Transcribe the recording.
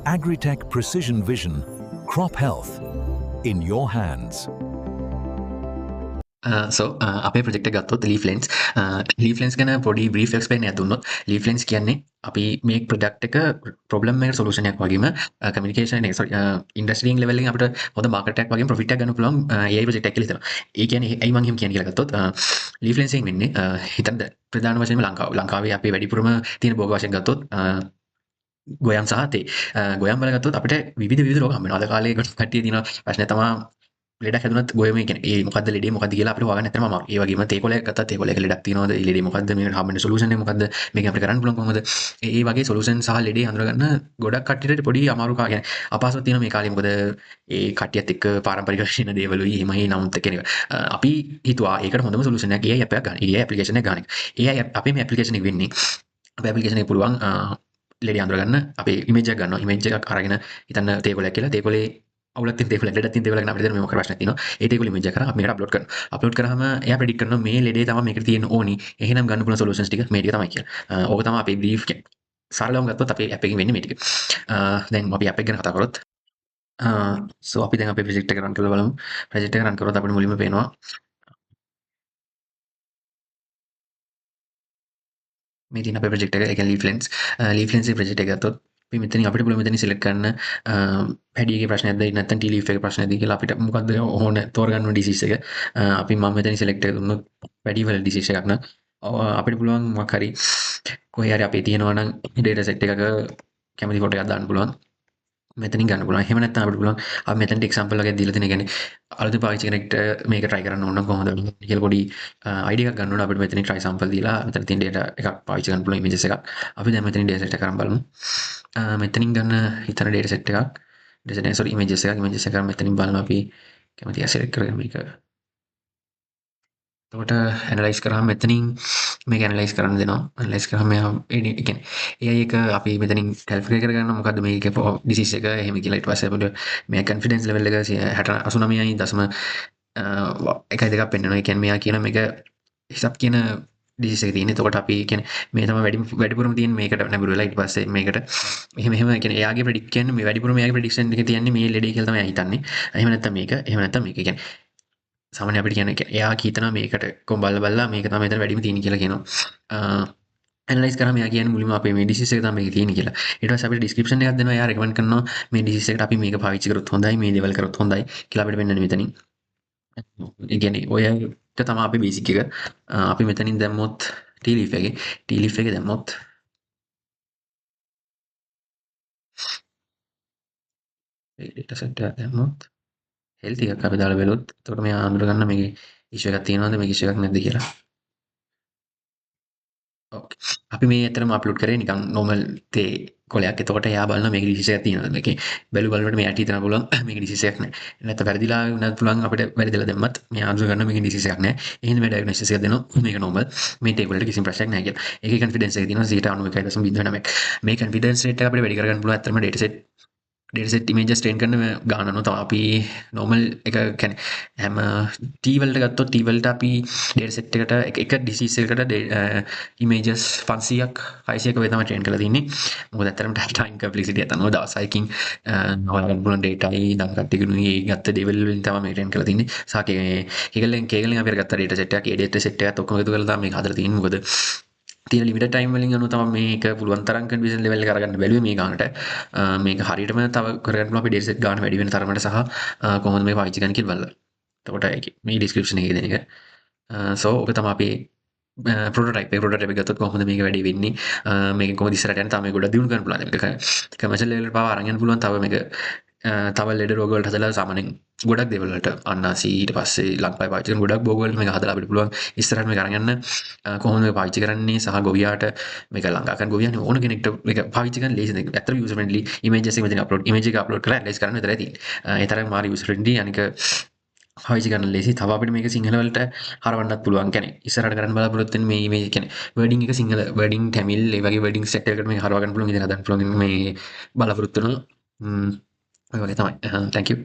Agritech Precision Vision, crop health in your hands. අපේ ප්‍රෙක්ට ගත්තොත් ලීෆලන්ස් ලීෆලන්ස් ගැන පොඩි බ්‍රීෆක්ස් පේන ඇතුන්නොත් ලීෆලන්ස් කියන්නේ අපි මේ ප්‍රඩක්් එක ප්‍රබලම් සොලුෂනයක් වගේම කමිකේෂන් ඉන්ඩස්ට්‍රීන් ලෙවලින් අපට හොද මාකටක් වගේ ප්‍රෆිට ගන්න පුලන් ඒ ප්‍රෙක්ටක් ලිත ඒ කියන ඒමන්හම කියන ගත්තොත් ලීෆලන්සින් වෙන්නේ හිතන්ද ප්‍රධාන වශයෙන් ලංකාවේ අපේ වැඩිපුරම තියෙන බෝග වශයෙන් ගත්තොත් ගොයම් සහතේ ගොයම් බලගත්තොත් අපිට විවිධ රෝග හම්බෙනවා. අද කාලේ කට්ටිය තියෙන ප්‍රශ්නේ තමයි ලෙඩක් හැදුනත් ගොයම කියන්නේ ඒ මොකද්ද ලෙඩේ මොකද්ද කියලා අපිට හොයාගන්න නැත්නම් අමාරුයි. ඒ වගේම තේකොලයක් ගත්තත් තේකොලයක ලෙඩක් තියෙනවද? ඒ ලෙඩේ මොකද්ද? මේකට හම්බෙන සොලියුෂන් එක මොකද්ද? මේක අපිට කරන්න පුළුවන් කොහොමද? ඒ වගේ සොලියුෂන් සහ ලෙඩේ හඳුනගන්න ගොඩක් කට්ටියට පොඩි අමාරුකමක් කියන්නේ අපහසුතාවක් තියෙනවා මේ කාලේ. මොකද ඒ කට්ටියත් එක්ක පාරම්පරික වශයෙන් දේවලුයි එහෙමයි නමුත් කියන්නේ අපි හිතුවා ඒකට හොඳම සොලියුෂන් එකක් AI ඇප් එකක් ගන්න. AI ඇප්ලිකේෂන් එක ගන්න. AI අපේ මේ ඇප්ලිකේෂන් එක වෙන්නේ අපේ ඇප්ලිකේෂන් එක පුළුවන් ලෙඩ අඳුරගන්න අපේ ඉමේජ් එකක් ගන්නවා. ඉමේජ් එකක් අරගෙන හිතන්න තේකොලයක් කියලා. තේකොලේ අවුලක් තියෙන තේකොලයක් ලෙඩක් තියෙන තේකොලයක් නම් අපිට දැන් මේ මොකක් ප්‍රශ්නයක් තියෙනවා. ඒ තේකොලේ ඉමේජ් එක කරා අපි මේකට අප්ලෝඩ් කරනවා. අප්ලෝඩ් කරාම එයා ප්‍රෙඩික්ට් කරනවා මේ ලෙඩේ තමයි මේකට තියෙන්න ඕනි. එහෙනම් ගන්න පුළුවන් සොලියුෂන්ස් ටික මේ ටික තමයි කියලා. ඕක තමයි අපේ බ්‍රීෆ් එක. සරලවම ගත්තොත් අපේ ඇප් එකෙන් වෙන්නේ මේ ටික. දැන් අපි ඇප් එක ගැන කතා කරොත් සෝ අපි දැන් අපේ ප්‍රොජෙක්ට් එක රන් කරලා බලමු. ප්‍රොජෙක්ට් එක රන් කරොත් අපිට මුලින්ම පේනවා මේ තියෙන අපේ ප්‍රොජෙක්ට් එක. ඒ කියන්නේ ලීෆ්ලෙන්ස් ප්‍රොජෙක්ට් එක ගත්තොත් අපි මෙතනින් අපිට පුළුවන් මෙතනින් සිලෙක්ට් කරන්න පැඩියගේ ප්‍රශ්නයක්ද නැත්නම් ටී ලීෆ් එකේ ප්‍රශ්නයක්ද කියලා අපිට මොකද්ද ඕන තෝරගන්න ඕන ඩිසීස් එක. අපි මම මෙතනින් සිලෙක්ට් එක දුන්නොත් පැඩි වල ඩිසීස් එකක් නම් අපිට පුළුවන් මොකක් හරි කොහේ හරි අපේ තියෙනවා නම් ඩේටා සෙට් එකක කැමති ෆොටෝ එකක් දාන්න පුළුවන්. මෙතනින් ගන්න පුළුවන්. එහෙම නැත්නම් අපිට පුළුවන් අපි මෙතනට එක්සැම්පල් එකක් දීලා තියෙන කියන්නේ අලුත් පාවිච්චි කෙනෙක්ට මේක try කරන්න ඕන නම් කොහොමද කියලා පොඩි idea එකක් ගන්න ඕන අපිට මෙතනින් try sample දීලා මෙතන තියෙන data එකක් පාවිච්චි කරන්න පුළුවන් images එකක්. අපි දැන් මෙතනින් data set එක කරන් බලමු. මෙතනින් ගන්න හිතන data set එකක් images එකක් මෙතනින් බලමු අපි කැමති select කරගෙන මේක එතකොට ඇනලයිස් කරාම මෙතනින් මේක ඇනලයිස් කරන්න දෙනවා. ඇනලයිස් කරාම මෙයා ඒ කියන්නේ AI එක අපි මෙතනින් කැල්කියුලේට් කරගන්නවා මොකද්ද මේකේ ඩිසීස් එක එහෙම කියලා ඊට පස්සේ අපිට මේ කොන්ෆිඩන්ස් ලෙවල් එක 89.1 දෙකක් පෙන්වනවා. ඒ කියන්නේ මෙයා කියන මේක හිසප් කියන ඩිසීස් එක තියෙන. එතකොට අපි කියන්නේ මේ තමයි වැඩිපුරම තියෙන මේකට නැඹුරු වෙලා ඊට පස්සේ මේකට එහෙම කියන්නේ එයාගේ ප්‍රෙඩික්ට් කියන්නේ මේ වැඩිපුරම එයාගේ ප්‍රෙඩික්ෂන් එක තියන්නේ මේ ලෙඩේ කියලා තමයි හිතන්නේ. එහෙම නැත්නම් මේක කියන්නේ සාමාන්‍ය අපිට කියන්නේ එයා හිතනවා මේකට කොම් බලලා මේක තමයි මෙතන වැඩිම තියෙන්නේ කියලා කියනවා. ඇනලයිස් කරාම එයා කියන්නේ මුලින්ම අපේ මේ ඩිසීස් එක තමයි මේක තියෙන්නේ කියලා. ඊට පස්සේ අපිට ඩිස්ක්‍රිප්ෂන් එකක් දෙනවා. එයා රෙකමන්ඩ් කරනවා මේ ඩිසීස් එකට අපි මේක පාවිච්චි කරොත් හොඳයි, මේ ලෙවල් කරොත් හොඳයි කියලා අපිට වෙන්නන්නේ මෙතනින්. ඒ කියන්නේ ඔය එක තමයි අපේ බේසික් එක. අපි මෙතනින් දැම්මොත් ටී ලීෆ් එකේ දැම්මොත් ඒ ඩේටා සෙට් එක දැම්මොත් හෙල්ත් එකක් අපි දාලා බලුවොත් එතකොට මෙයා අඳුර ගන්න මේකේ ඉෂුව එකක් තියෙනවද මේක ඉෂුව එකක් නැද්ද කියලා. ඕකේ. අපි මේ ඇත්තටම අප්ලෝඩ් කරේ නිකන් normal තේ කොලයක්. එතකොට එයා බලනවා මේක ඩිසීස් එකක් තියෙනවද මේකේ. බලනකොට මෙයාට හිතන්න පුළුවන් මේක ඩිසීස් එකක් නෑ. නැත්නම් වැරදිලා වුණත් පුළුවන් අපිට වැරදිලා දැම්මත් මෙයා අඳුර ගන්න මේක ඩිසීස් එකක් නෑ. එහෙනම් මේ ඩයග්නොසිස් එක දෙනවා මේක normal. මේ ටේබල් එකට කිසිම ප්‍රශ්නයක් නෑ කියලා. ඒකේ කොන්ෆිඩන්ස් එක තියෙනවා 91.09. මේ කොන්ෆිඩන්ස් රේට් එක අපිට වැඩි කරගන්න පුළුවන් ඇත්තටම data set images train කරන ගානනවා. තව අපි normal එක කියන්නේ හැම T වලට ගත්තොත් T වලට අපි data set එකට එක disease එකකට images 500ක් 600ක වගේ තමයි train කරලා තින්නේ. මොකද ඇත්තටම time complexity එක තනව දවසකින් හොයාගන්න පුළුවන් data යි දැන් කට්ටියකුයි ඒ ගත්ත level වලින් තමයි මේ train කරලා තින්නේ. කේගලෙන් අපි ගත්ත data set එකක් ඒ data set එකත් ඔක්කොම එකතු කරලා තමයි මේක හදලා තින්නේ. මොකද තියෙන ලිමිටඩ් ටයිම් වලින් අනුව තමයි මේක පුළුවන් තරම් කන්ෆියුෂන් ලෙවල් එක අරගන්න බැලුවේ මේ ගානට. මේක හරියටම තව කරගන්න පුළුවන් අපි ඩේටා සෙට් ගාන වැඩි වෙන තරමට සහ කොහොමද මේක පාවිච්චි කරන්න කියලා බලලා. එතකොට මේ ඩිස්ක්‍රිප්ෂන් එකේ දෙන එක. සෝ ඔක තමයි අපි ප්‍රොටෝටයිප් එක ගත්තොත් කොහොමද මේක වැඩි වෙන්නේ මේක කොහොමද ඉස්සරහට යන්නේ තාම මේක ගොඩක් දියුණු කරන්න පුළුවන්. මේක කමර්ෂල් ලෙවල් පාව අරන් යන්න පුළුවන්. තව මේක තව ලෙඩ රෝග වලට හදලා සාමාන්‍යයෙන් ගොඩක් දේවල් වලට අන්නාසි ඊට පස්සේ ලංකාවේ පාවිච්චි කරන ගොඩක් භෝග වලට මේක හදලා අපිට පුළුවන් ඉස්සරහට මේක අරන් යන්න කොහොමද මේක පාවිච්චි කරන්නේ සහ ගොවියාට මේක ලංකා කරන ගොවියානේ ඕන කෙනෙක්ට මේක පාවිච්චි කරන්න ලේසි දෙයක්. ඇත්තටම යූසර් ෆ්‍රෙන්ඩ්ලි ඉමේජස් එක මෙතන ඉමේජ් එක අප්ලෝඩ් කරලා ඇනලයිස් කරන්න විතරයි තියෙන්නේ. ඒ තරම් මාර යූසර් ෆ්‍රෙන්ඩ්ලි අනික පාවිච්චි කරන්න ලේසි. තව අපිට මේක සිංහල වලට හරවන්නත් පුළුවන්. කියන්නේ ඉස්සරහට කරන්න බලාපොරොත්තු වෙන මේ ඉමේජ් කියන්නේ වර්ඩින් එක සිංහල වර්ඩින් තමිල් ඒ වගේ වර්ඩින් සෙට් එකකට මේක හරවා ගන්න පුළුවන් විදිහට හදන්න පුළුවන් මේ බලාපොරොත්තු වෙනවා. ඔය වගේ තමයි. thank you